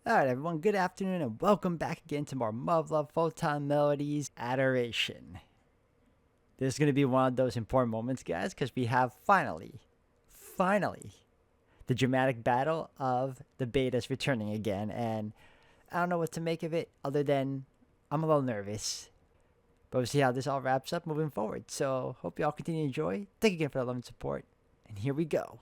Alright everyone, good afternoon and welcome back again to more Muv-Luv Photonmelodies Adoration. This is going to be one of those important moments, guys, because we have finally, the dramatic battle of the betas returning again, and I don't know what to make of it other than I'm a little nervous. But we'll see how this all wraps up moving forward, so hope you all continue to enjoy. Thank you again for the love and support, and here we go.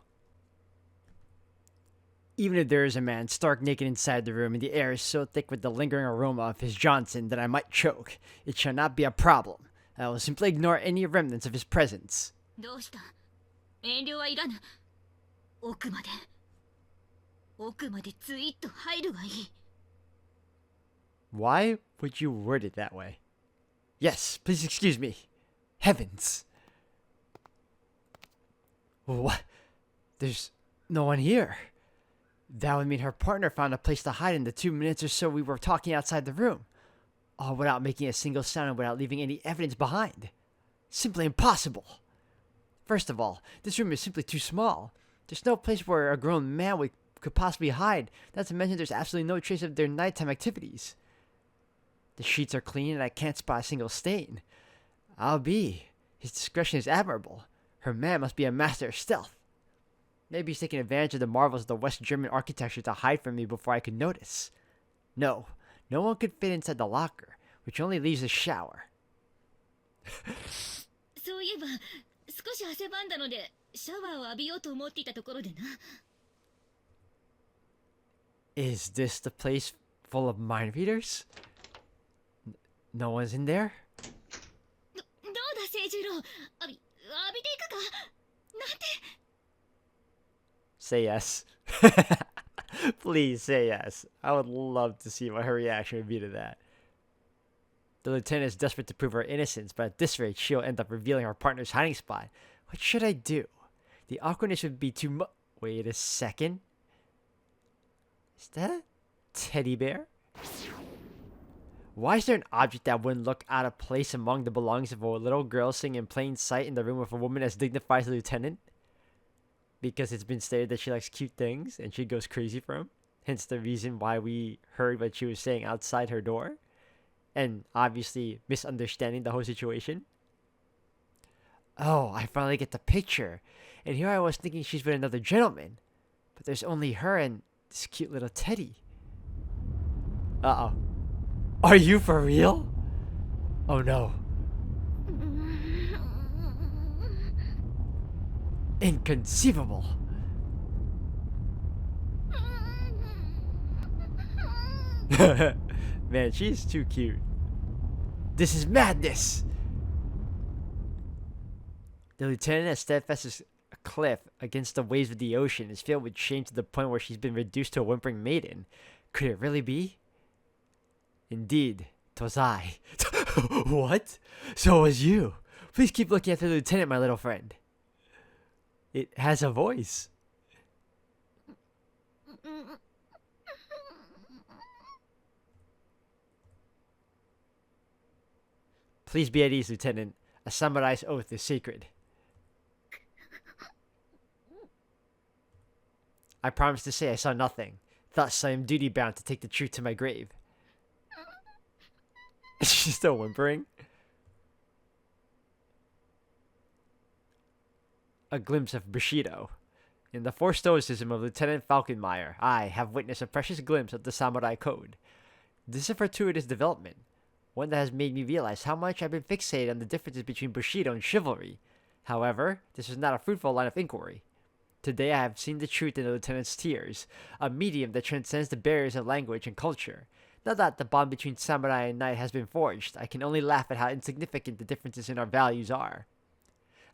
Even if there is a man stark naked inside the room and the air is so thick with the lingering aroma of his Johnson that I might choke, it shall not be a problem. I will simply ignore any remnants of his presence. どうした？遠慮はいらぬ。奥までツイート入るがいい。 Why would you word it that way? Yes, please excuse me. Heavens. What? There's no one here. That would mean her partner found a place to hide in the 2 minutes or so we were talking outside the room. All without making a single sound and without leaving any evidence behind. Simply impossible. First of all, this room is simply too small. There's no place where a grown man could possibly hide, not to mention there's absolutely no trace of their nighttime activities. The sheets are clean and I can't spot a single stain. His discretion is admirable. Her man must be a master of stealth. Maybe he's taking advantage of the marvels of the West German architecture to hide from me before I could notice. No one could fit inside the locker, which only leaves the shower. そういえば、少し汗ばんだのでシャワーを浴びようと思っていたところでな。 Is this the place full of mind readers? No one's in there? どうだ清十郎、浴びていくか。なんて。 Say yes. Please say yes. I would love to see what her reaction would be to that. The lieutenant is desperate to prove her innocence, but at this rate, she'll end up revealing her partner's hiding spot. What should I do? The awkwardness would be too much. Wait a second. Is that a teddy bear? Why is there an object that wouldn't look out of place among the belongings of a little girl sitting in plain sight in the room with a woman as dignified as the lieutenant? Because it's been stated that she likes cute things and she goes crazy for him. Hence the reason why we heard what she was saying outside her door. And obviously misunderstanding the whole situation. Oh, I finally get the picture. And here I was thinking she's with another gentleman. But there's only her and this cute little teddy. Uh-oh. Are you for real? Oh no. Inconceivable. Man, she's too cute. This is madness. The lieutenant, as steadfast as a cliff against the waves of the ocean, is filled with shame to the point where she's been reduced to a whimpering maiden. Could it really be? Indeed, 'twas I. What? So it was you. Please keep looking at the lieutenant, my little friend. It has a voice. Please be at ease, Lieutenant. A samurai's oath is sacred. I promise to say I saw nothing. Thus, I am duty-bound to take the truth to my grave. Is she still whimpering? A glimpse of Bushido. In the forced stoicism of Lieutenant Falkenmeyer, I have witnessed a precious glimpse of the samurai code. This is a fortuitous development, one that has made me realize how much I've been fixated on the differences between Bushido and chivalry. However, this is not a fruitful line of inquiry. Today I have seen the truth in the Lieutenant's tears, a medium that transcends the barriers of language and culture. Now that the bond between samurai and knight has been forged, I can only laugh at how insignificant the differences in our values are.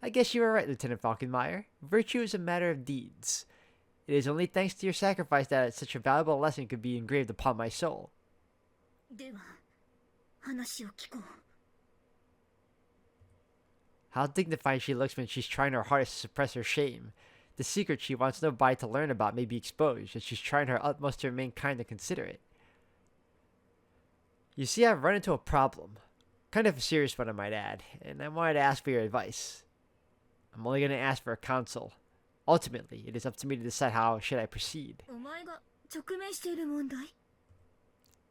I guess you were right, Lieutenant Falkenmeyer. Virtue is a matter of deeds. It is only thanks to your sacrifice that such a valuable lesson could be engraved upon my soul. では、話を聞こう。 How dignified she looks when she's trying her hardest to suppress her shame. The secret she wants nobody to learn about may be exposed, and she's trying her utmost to remain kind and considerate. You see, I've run into a problem. Kind of a serious one, I might add, and I wanted to ask for your advice. I'm only going to ask for a counsel. Ultimately, it is up to me to decide how should I proceed. お前が直面している問題？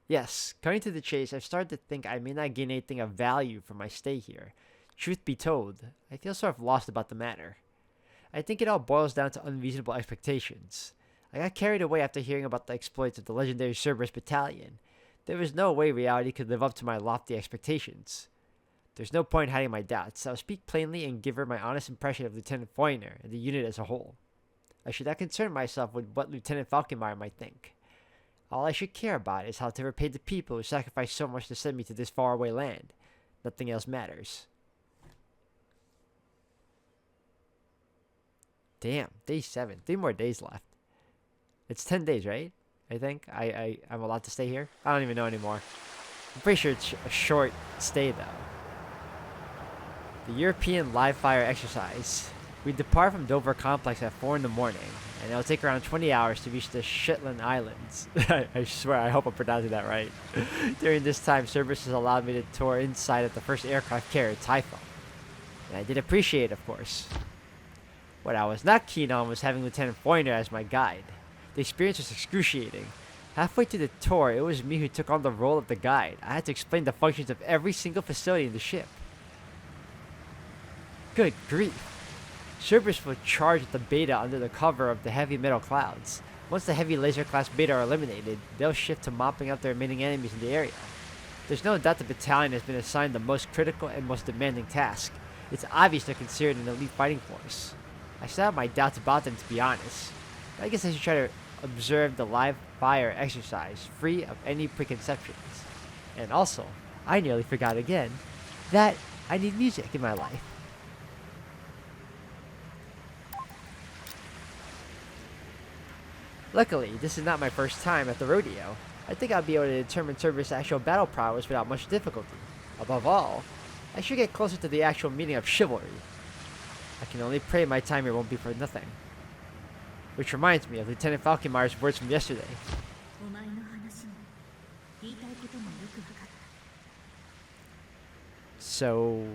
Yes, cutting to the chase, I've started to think I may not gain anything of value from my stay here. Truth be told, I feel sort of lost about the matter. I think it all boils down to unreasonable expectations. I got carried away after hearing about the exploits of the legendary Cerberus Battalion. There was no way reality could live up to my lofty expectations. There's no point hiding my doubts. I'll speak plainly and give her my honest impression of Lieutenant Foyner and the unit as a whole. I should not concern myself with what Lieutenant Falkenmeyer might think. All I should care about is how to repay the people who sacrificed so much to send me to this faraway land. Nothing else matters. Damn, day 7. 3 more days left. It's 10 days, right? I think. I'm allowed to stay here? I don't even know anymore. I'm pretty sure it's a short stay, though. The European live fire exercise. We depart from Dover Complex at 4 in the morning, and it'll take around 20 hours to reach the Shetland Islands. I swear, I hope I'm pronouncing that right. During this time, Cerberus has allowed me to tour inside of the first aircraft carrier, Typhoon. And I did appreciate it, of course. What I was not keen on was having Lieutenant Foyner as my guide. The experience was excruciating. Halfway through the tour, it was me who took on the role of the guide. I had to explain the functions of every single facility in the ship. Good grief. Cerberus will charge at the beta under the cover of the heavy metal clouds. Once the heavy laser class beta are eliminated, they'll shift to mopping up the remaining enemies in the area. There's no doubt the battalion has been assigned the most critical and most demanding task. It's obvious they're considered an elite fighting force. I still have my doubts about them, to be honest. But I guess I should try to observe the live fire exercise free of any preconceptions. And also, I nearly forgot again that I need music in my life. Luckily, this is not my first time at the rodeo. I think I'll be able to determine Cerberus' actual battle prowess without much difficulty. Above all, I should get closer to the actual meaning of chivalry. I can only pray my time here won't be for nothing. Which reminds me of Lieutenant Falkenmeyer's words from yesterday. So...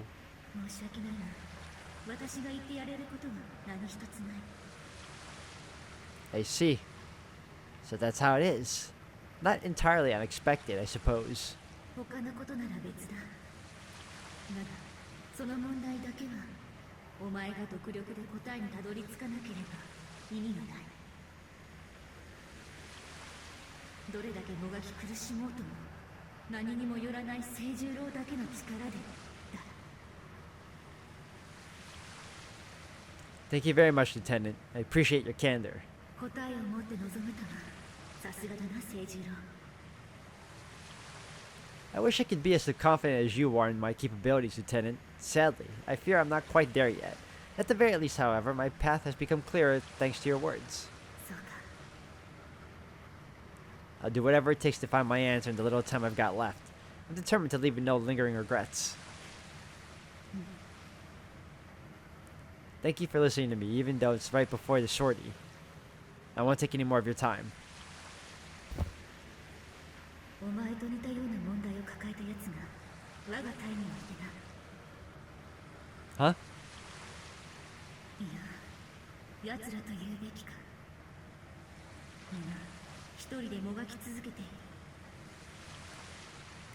I see. So that's how it is. Not entirely unexpected, I suppose. Thank you very much, Lieutenant. I appreciate your candor. I wish I could be as confident as you are in my capabilities, Lieutenant. Sadly, I fear I'm not quite there yet. At the very least, however, my path has become clearer thanks to your words. I'll do whatever it takes to find my answer in the little time I've got left. I'm determined to leave with no lingering regrets. Thank you for listening to me, even though it's right before the sortie. I won't take any more of your time. Huh?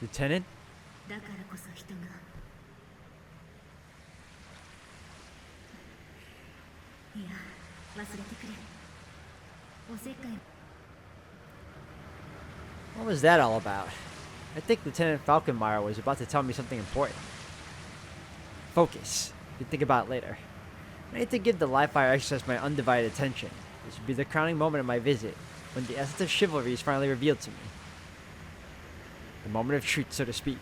Lieutenant? What was that all about? I think Lieutenant Falkenmeyer was about to tell me something important. Focus. You can think about it later. I need to give the live fire exercise my undivided attention. This would be the crowning moment of my visit, when the essence of chivalry is finally revealed to me. The moment of truth, so to speak.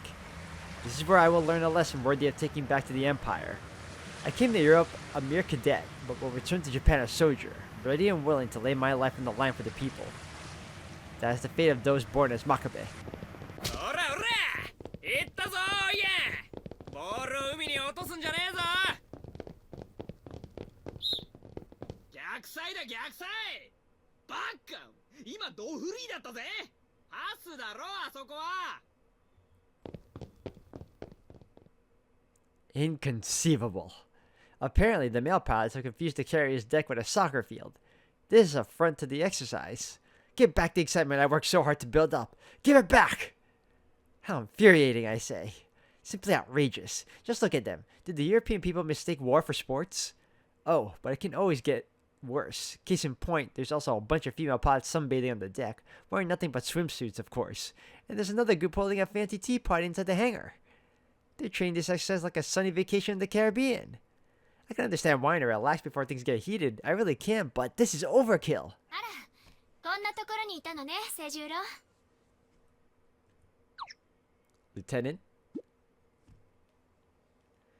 This is where I will learn a lesson worthy of taking back to the Empire. I came to Europe a mere cadet, but will return to Japan a soldier, ready and willing to lay my life on the line for the people. That is the fate of those born as Makabe. Inconceivable. Apparently, the male pilots have confused the carrier's deck with a soccer field. This is an affront to the exercise. Give back the excitement I worked so hard to build up. Give it back! How infuriating, I say. Simply outrageous. Just look at them. Did the European people mistake war for sports? Oh, but it can always get worse. Case in point, there's also a bunch of female pilots sunbathing on the deck, wearing nothing but swimsuits, of course. And there's another group holding a fancy tea party inside the hangar. They're treating this exercise like a sunny vacation in the Caribbean. I can understand wanting to relax before things get heated. I really can, but this is overkill. あら、こんなところにいたのね、清十郎。Lieutenant?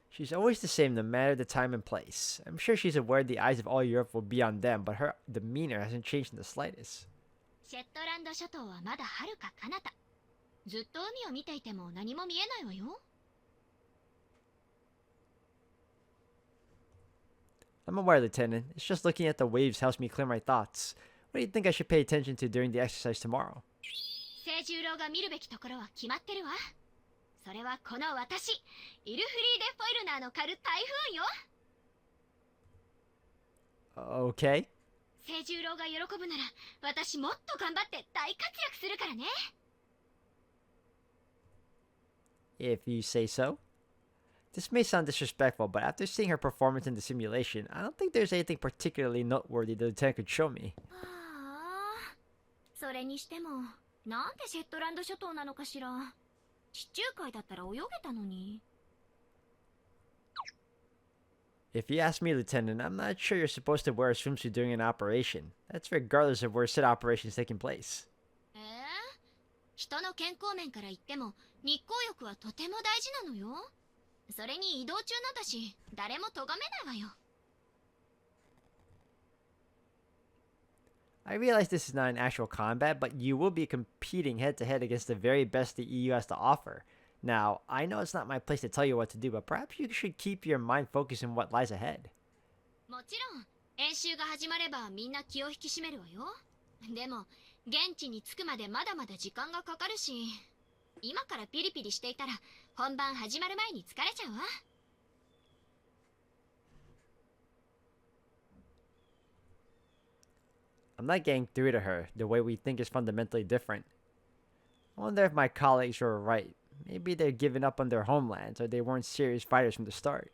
She's always the same no matter the time and place. I'm sure she's aware the eyes of all Europe will be on them, but her demeanor hasn't changed in the slightest. シェットランド諸島はまだ遥か彼方。ずっと海を見ていても何も見えないわよ。I'm aware, Lieutenant. It's just looking at the waves helps me clear my thoughts. What do you think I should pay attention to during the exercise tomorrow? 清十郎が見るべきところは決まってるわ。それはこの私、イルフリーデ・フォイルナーの狩る台風よ。Okay. 清十郎が喜ぶなら、私もっと頑張って大活躍するからね。If you say so. This may sound disrespectful, but after seeing her performance in the simulation, I don't think there's anything particularly noteworthy the Lieutenant could show me. はあ、それにしても、なんでシェットランド諸島なのかしら。地中海だったら泳げたのに。If you ask me, Lieutenant, I'm not sure you're supposed to wear a swimsuit during an operation. That's regardless of where said operation is taking place. 人の健康面から言っても、日光浴はとても大事なのよ。それに移動中なんだし、誰も咎めないわよ。I realize this is not an actual combat, but you will be competing head-to-head against the very best the EU has to offer. Now, I know it's not my place to tell you what to do, but perhaps you should keep your mind focused on what lies ahead. もちろん、演習が始まればみんな気を引き締めるわよ。でも、現地に着くまでまだまだ時間がかかるし、今からピリピリしていたら本番始まる前に疲れちゃうわ。I'm not getting through to her. The way we think is fundamentally different. I wonder if my colleagues were right. Maybe they're giving up on their homelands, or they weren't serious fighters from the start.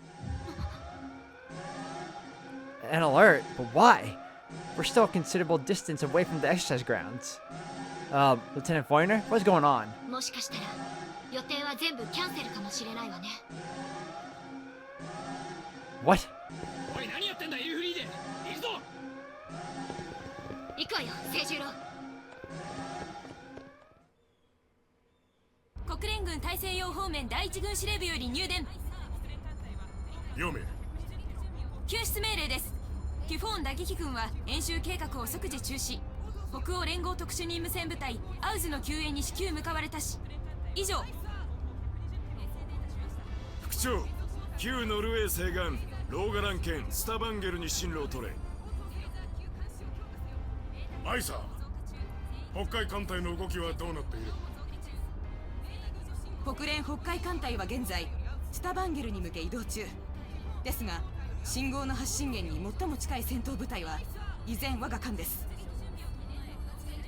An alert? But why? We're still a considerable distance away from the exercise grounds. Lieutenant Foyner? What's going on? もしかしたら予定は全部キャンセルかもしれないわね。What? おい、何やってんだ、イルフリーで。行くぞ。行くわよ、清十郎。国連軍大西洋方面第一軍司令部より入電。読め。救出命令です。ティフォーン打撃軍は演習計画を即時中止。北欧連合特殊任務戦部隊アウズの救援に至急向かわれたし。以上。副長、旧ノルウェー西岸ローガラン県スタバンゲルに進路を取れ。アイサー、北海艦隊の動きはどうなっている？国連北海艦隊は現在スタバンゲルに向け移動中ですが、信号の発信源に最も近い戦闘部隊は依然我が艦です。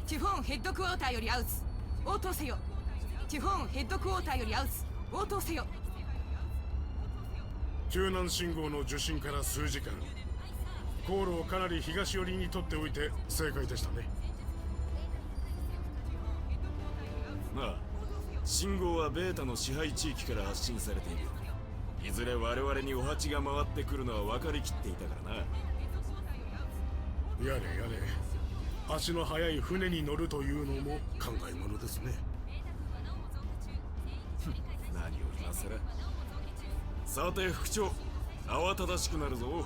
ティフォーンヘッドクォーターよりアウツ応答せよ。ティフォーンヘッドクォーターよりアウツ応答せよ。救難信号の受信から数時間、航路をかなり東寄りに取っておいて正解でしたね。まあ、信号はベータの支配地域から発信されている。いずれ我々にお鉢が回ってくるのは分かりきっていたからな。やれやれ、足の速い船に乗るというのも考えものですね。何を今さら。さて副長、慌ただしくなるぞ。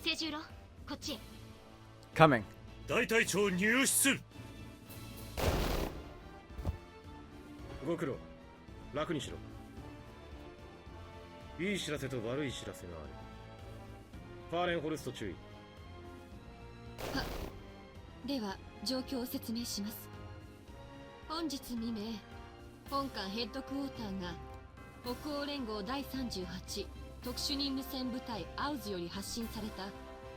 清十郎、こっちへ。 Coming. 大隊長入室。ご苦労、楽にしろ。いい知らせと悪い知らせがある。ファーレンホルスト注意。では状況を説明します。本日未明、本艦ヘッドクォーターが北欧連合第38特殊任務戦部隊アウズより発信された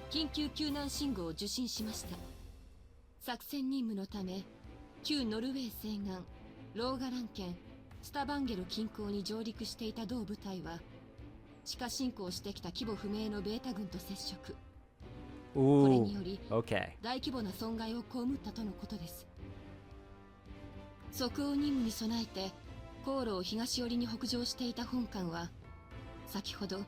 緊急救難信号を受信しました。作戦任務のため旧ノルウェー西岸ローガラン県スタバンゲル近郊に上陸していた同部隊は地下侵攻してきた規模不明のベータ軍と接触。これに Ooh, より okay. 大規模な損害を被ったとのことです。即応任務に備えて航路を東寄りに北上していた本艦は先ほど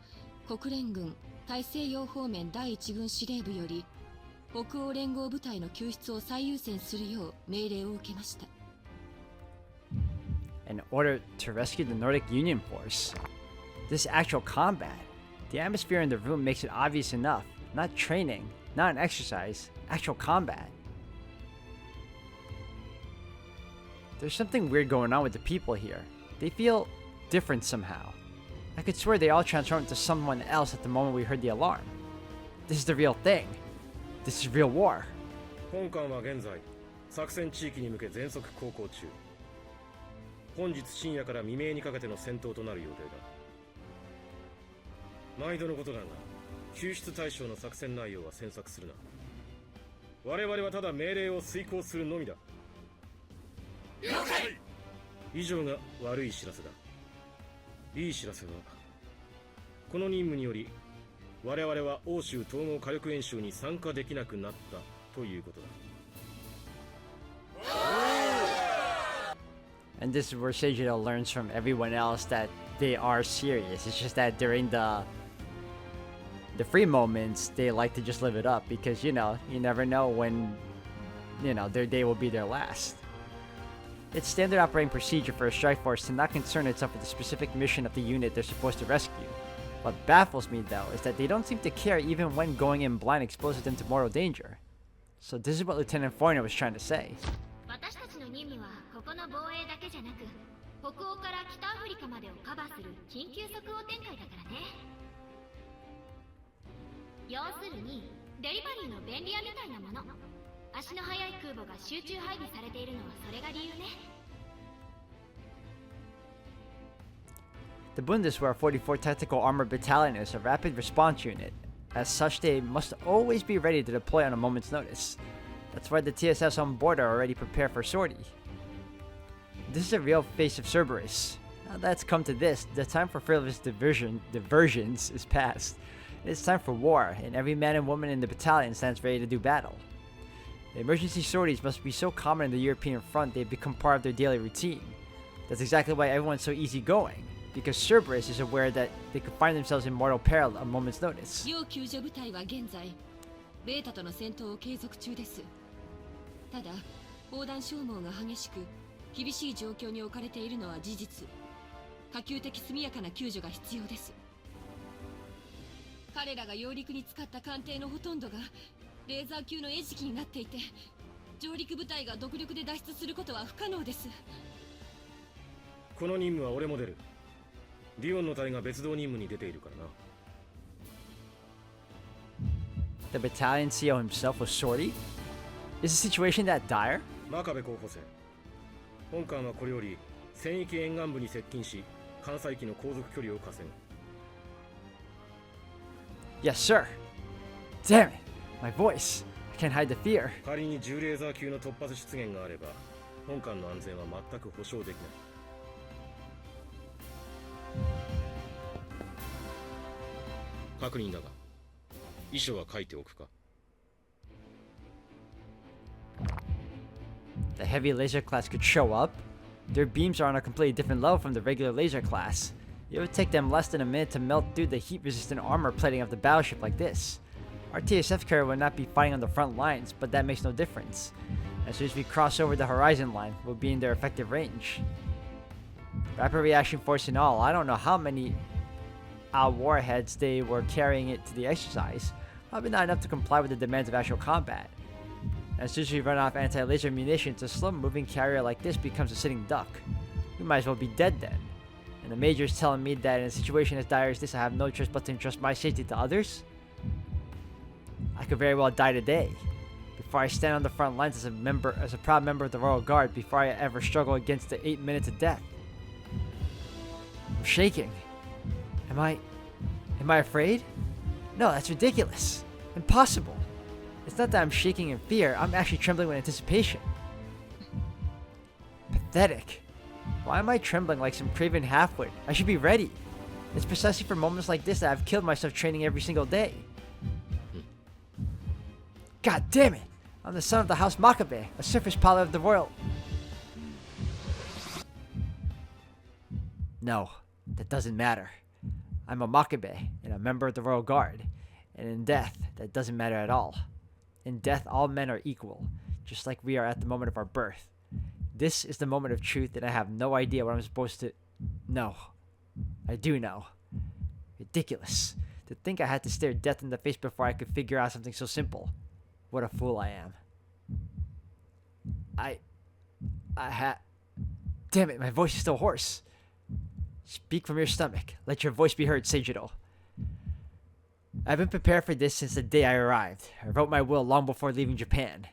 国連軍大西洋方面第一軍司令部より北欧連合部隊の救出を最優先するよう命令を受けました。 In order to rescue the Nordic Union force. This is actual combat. The atmosphere in the room makes it obvious enough. Not training, not an exercise, actual combat. There's something weird going on with the people here. They feel different somehow. I could swear they all transformed into someone else at the moment we heard the alarm. This is the real thing. This is real war. 本艦は現在作戦地域に向け全速航行中。本日深夜から未明にかけての戦闘となる予定だ。毎度のことだが救出対象の作戦内容は詮索するな。我々はただ命令を遂行するのみだ。了解。以上が悪い知らせだ。いい知らせはこの任務により我々は欧州統合火力演習に参加できなくなったということだ。And this is where Seijiro learns from everyone else that they are serious. It's just that during the free moments, they like to just live it up because, you know, you never know when, you know, their day will be their last. It's standard operating procedure for a strike force to not concern itself with the specific mission of the unit they're supposed to rescue. What baffles me, though, is that they don't seem to care even when going in blind exposes them to mortal danger. So this is what Lieutenant Foyner was trying to say. 私たちの任務はここの防衛だけじゃなく北欧から北アフリカまでをカバーする緊急即応展開だからね。要するにデリバリーの便利屋みたいなもの。足の速い空母が集中配備されているのはそれが理由ね。The Bundeswehr 44 Tactical Armor Battalion is a rapid response unit. As such, they must always be ready to deploy on a moment's notice. That's why the TSS on board are already prepared for sortie. This is a real face of Cerberus. Now that's come to this, the time for frivolous diversions is past. It's time for war, and every man and woman in the battalion stands ready to do battle. The emergency sorties must be so common in the European front they've become part of their daily routine. That's exactly why everyone's so easygoing, because Cerberus is aware that they could find themselves in mortal peril at a moment's notice. 要救助部隊は現在ベータとの戦闘を継続中です。ただ砲弾消耗が激しく厳しい状況に置かれているのは事実。可及的速やかな救助が必要です。彼らが揚陸に使った艦艇のほとんどがレーザー級の餌食になっていて、上陸部隊が独力で脱出することは不可能です。この任務は俺も出る。ディオンの隊が別動任務に出ているからな。The battalion CO himself was sortie? Is the situation that dire? 真壁候補生。本艦はこれより戦域沿岸部に接近し、艦載機の航続距離を稼ぐ。Yes, sir. Damn it! My voice. I can't hide the fear. 仮に10レーザー級の突発出現があれば、本艦の安全は全く保証できない。確認だが、遺書は書いておくか。The heavy laser class could show up. Their beams are on a completely different level from the regular laser class. It would take them less than a minute to melt through the heat-resistant armor plating of the battleship like this. Our TSF carrier would not be fighting on the front lines, but that makes no difference. As soon as we cross over the horizon line, we'll be in their effective range. Rapid reaction force and all, I don't know how many warheads they were carrying it to the exercise. Probably not enough to comply with the demands of actual combat. As soon as we run off anti-laser munitions, a slow-moving carrier like this becomes a sitting duck. We might as well be dead then. And the major is telling me that in a situation as dire as this, I have no choice but to entrust my safety to others? I could very well die today, before I stand on the front lines as a proud member of the Royal Guard, before I ever struggle against the 8 minutes of death. I'm shaking. Am I afraid? No, that's ridiculous. Impossible. It's not that I'm shaking in fear, I'm actually trembling with anticipation. Pathetic. Why am I trembling like some craven halfwit? I should be ready. It's precisely for moments like this that I've killed myself training every single day. God damn it! I'm the son of the House Makabe, a surface pilot of the royal. No, that doesn't matter. I'm a Makabe and a member of the Royal Guard, and in death, that doesn't matter at all. In death, all men are equal, just like we are at the moment of our birth. This is the moment of truth, and I have no idea what I'm supposed to... No. I do know. Ridiculous. To think I had to stare death in the face before I could figure out something so simple. What a fool I am. Damn it, my voice is still hoarse. Speak from your stomach. Let your voice be heard, Seijiro. I've been prepared for this since the day I arrived. I wrote my will long before leaving Japan.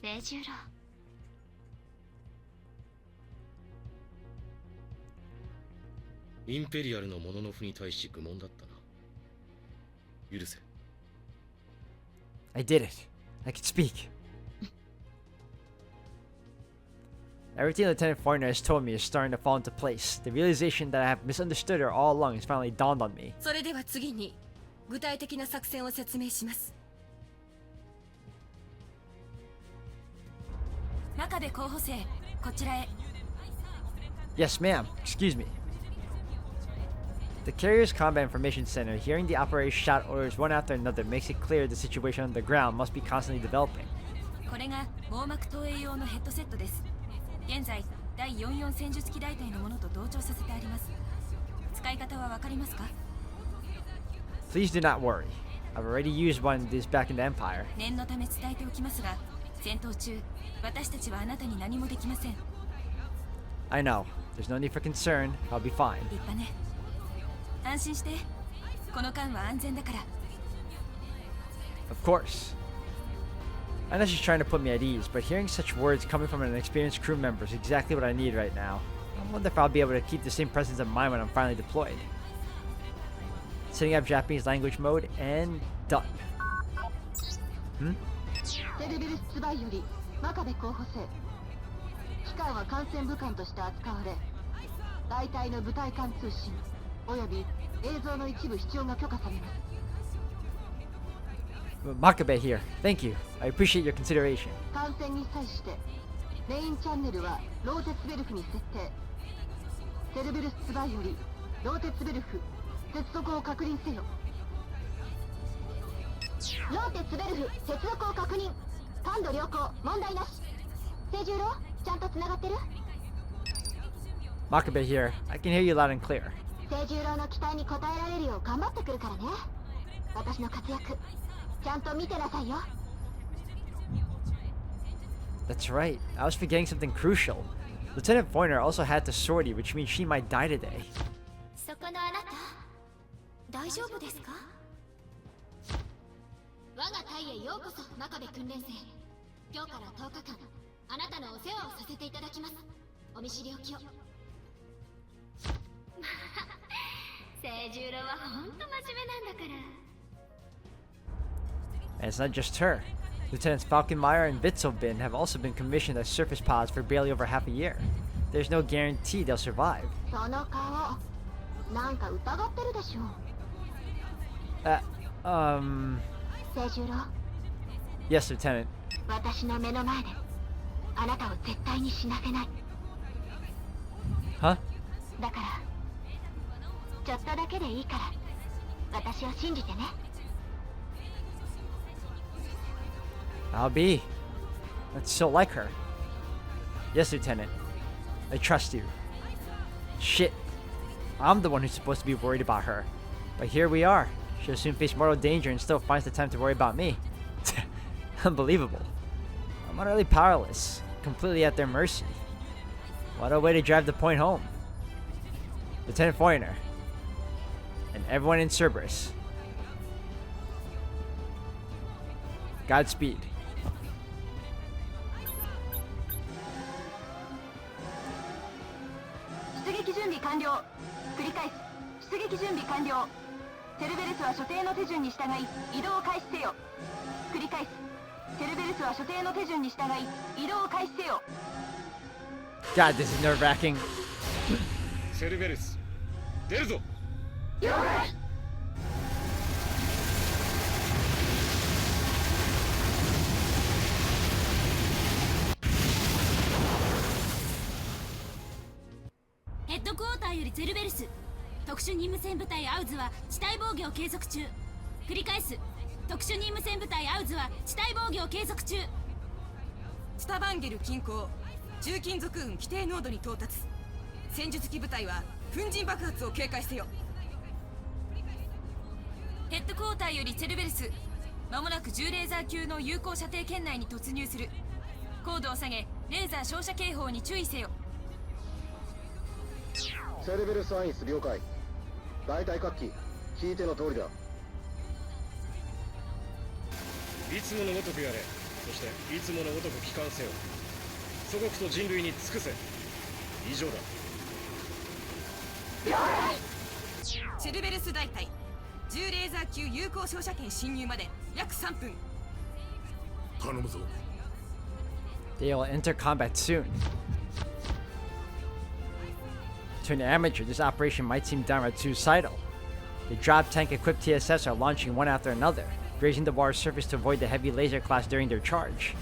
清十郎。インペリアルのモノノフに対し愚問だったな。許せ。I did it. I can speak. Everything Lieutenant Foreigner has told me is starting to fall into place. The realization that I have misunderstood her all along has finally dawned on me. それでは次に具体的な作戦を説明します。真壁候補生、こちらへ。Yes, ma'am. Excuse me. The carrier's combat information center, hearing the operator's shot orders one after another, makes it clear the situation on the ground must be constantly developing. これが網膜投影用のヘッドセットです。現在、第44戦術機大隊のものと同調させてあります。使い方はわかりますか？ Please do not worry. I've already used one of these back in the Empire. 念のため伝えておきますが、戦闘中、私たちはあなたに何もできません。 I know. There's no need for concern. I'll be fine. 立派ね。安心して。この間は安全だから。Of course. I know she's trying to put me at ease, but hearing such words coming from an experienced crew member is exactly what I need right now. I wonder if I'll be able to keep the same presence of mind when I'm finally deployed. Setting up Japanese language mode and done. テレビル出売より真壁候補生。機関は艦船武官として扱われ、大隊の部隊間通信および映像の一部視聴が許可されます。Makabe here. Thank you. I appreciate your consideration. 艦船に際してメインチャンネルはローテツベルフに設定。テレビル出売よりローテツベルフ接続を確認せよ。ローテツベルフ接続を確認。感度良好、問題なし。清十郎、ちゃんと繋がってる？ Makabe here. I can hear you loud and clear. 清十郎の期待に応えられるよう頑張ってくるからね。私の活躍、ちゃんと見てなさいよ。That's right. I was forgetting something crucial. Lieutenant Foreigner also had the sortie, which means she might die today. そこのあなた、大丈夫ですか？我が隊へようこそ、真壁訓練生。今日から10日間、あなたのお世話をさせていただきます。お見知りおきを。清十郎は本当真面目なんだから。 And it's not just her. Lieutenants Falkenmeyer and Witzobin have also been commissioned as surface pilots for barely over half a year. There's no guarantee they'll survive. その顔、なんか疑ってるでしょ。清十郎。Yes, Lieutenant. 私の目の前であなたを絶対に死なせない。 Huh? だからちょっとだけでいいから私を信じてね。 I'll be. That's so like her. Yes, Lieutenant. I trust you. Shit. I'm the one who's supposed to be worried about her. But here we are. She'll soon face mortal danger and still finds the time to worry about me. Unbelievable. I'm utterly powerless. Completely at their mercy. What a way to drive the point home. Lieutenant Foreigner. And everyone in Cerberus. Godspeed. 出撃準備完了。繰り返す。出撃準備完了。セルベルスは所定の手順に従い移動を開始せよ。繰り返す。セルベルスは所定の手順に従い移動を開始せよ。 God, this is nerve-wracking. セルベルス出るぞ。了解。ヘッドクォーターよりセルベルス、特殊任務戦部隊アウズは地対防御を継続中。繰り返す。特殊任務戦部隊アウズは地対防御を継続中。スタバンゲル近郊、重金属運規定濃度に到達。戦術機部隊は粉塵爆発を警戒せよ。ヘッドクォーターよりセルベルス、間もなく10レーザー級の有効射程圏内に突入する。高度を下げレーザー照射警報に注意せよ。セルベルスアインス了解。大体各機聞いての通りだ。いつものごとくやれ。そしていつものごとく帰還せよ。祖国と人類に尽くせ。以上だ。セルベルス大隊、10レーザー級有効照射圏侵入まで約3分。頼むぞ。 They'll enter combat soon. To an amateur, this operation might seem downright suicidal. The drop tank equipped TSS are launching one after another, grazing the water's surface to avoid the heavy laser class during their charge.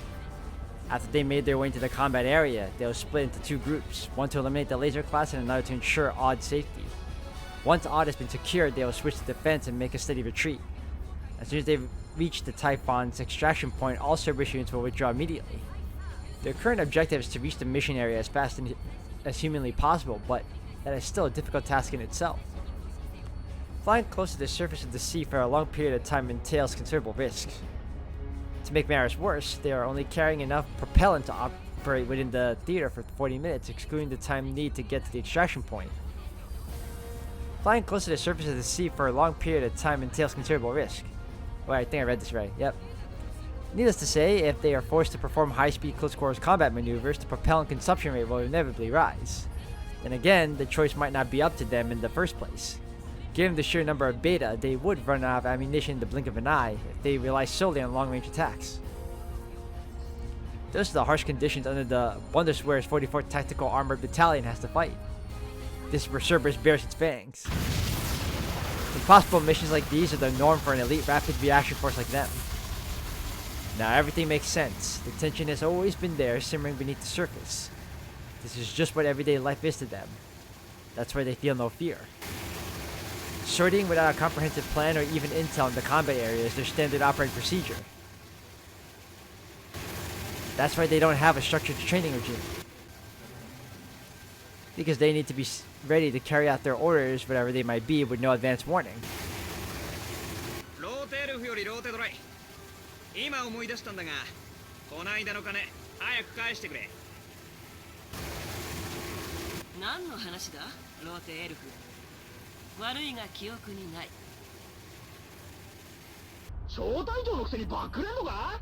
After they made their way into the combat area, they will split into two groups, one to eliminate the laser class and another to ensure odd safety. Once odd has been secured, they will switch to defense and make a steady retreat. As soon as they've reached the Typhon's extraction point, all Cerberus units will withdraw immediately. Their current objective is to reach the mission area as fast as humanly possible, but that is still a difficult task in itself. Flying close to the surface of the sea for a long period of time entails considerable risks. To make matters worse, they are only carrying enough propellant to operate within the theater for 40 minutes, excluding the time needed to get to the extraction point. Flying close to the surface of the sea for a long period of time entails considerable risk. Wait, I think I read this right. Yep. Needless to say, if they are forced to perform high-speed close-quarters combat maneuvers, the propellant consumption rate will inevitably rise. Then again, the choice might not be up to them in the first place. Given the sheer number of beta, they would run out of ammunition in the blink of an eye if they rely solely on long-range attacks. Those are the harsh conditions under the Wonderswear's 44th Tactical Armored Battalion has to fight. This is where Cerberus bears its fangs. Impossible missions like these are the norm for an elite rapid reaction force like them. Now everything makes sense. The tension has always been there, simmering beneath the surface. This is just what everyday life is to them. That's why they feel no fear. Sorting without a comprehensive plan or even intel in the combat area is their standard operating procedure. That's why they don't have a structured training regime. Because they need to be ready to carry out their orders, whatever they might be, with no advance warning. ローテエルフよりローテドライ。今思い出したんだが、この間の金早く返してくれ。何の話だ、ローテエルフ。悪いが記憶にない。招待状のくせにバックれんのか。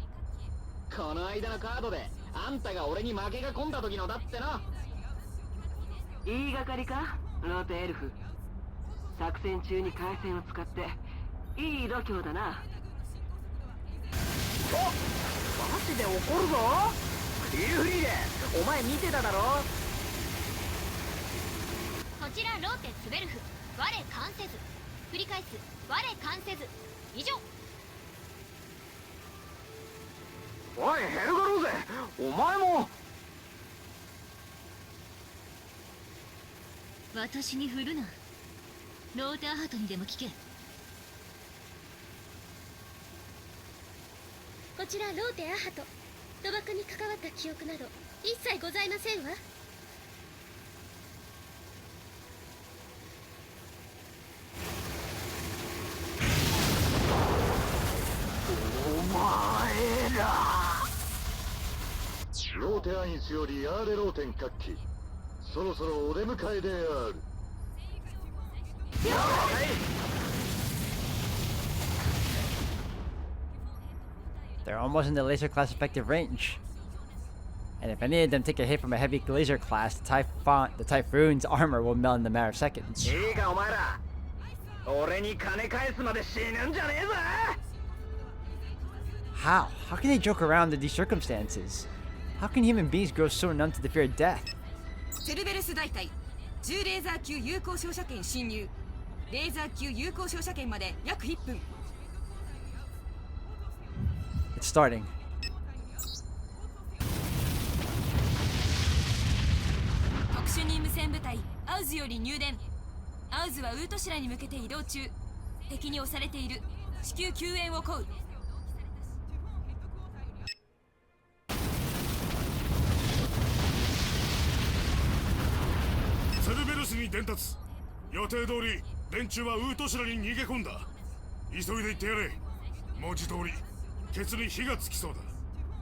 この間のカードであんたが俺に負けが込んだ時のだってな。言いがかりか、ローテエルフ。作戦中に回線を使っていい度胸だな。マジで怒るぞ。リルフリーレお前見てただろ。こちらローテツベルフ、我関せず。繰り返す、我関せず。以上。おいヘルガローゼ、お前も。私に振るな。ローテアハトにでも聞け。こちらローテアハト。賭博に関わった記憶など一切ございませんわ。お前ら。ローテアインスよりアーレローテン各機、そろそろお出迎えである。They're almost in the laser class effective range. And if any of them take a hit from a heavy laser class, the Typhoon's armor will melt in a matter of seconds. 俺に金返すまで死ぬんじゃねえぞ。 How? How can they joke around in these circumstances? How can human beings grow so numb to the fear of death? セルベルス大隊10レーザー級有効照射圏侵入。レーザー級有効照射圏まで約1分。 It's starting. 特殊任務戦部隊アウズより入電。アウズはウートシラに向けて移動中。敵に押されている。至急救援を請う。セルベルスに伝達。予定通り連中はウートシラに逃げ込んだ。急いで行ってやれ。文字通りケツに火がつきそうだ。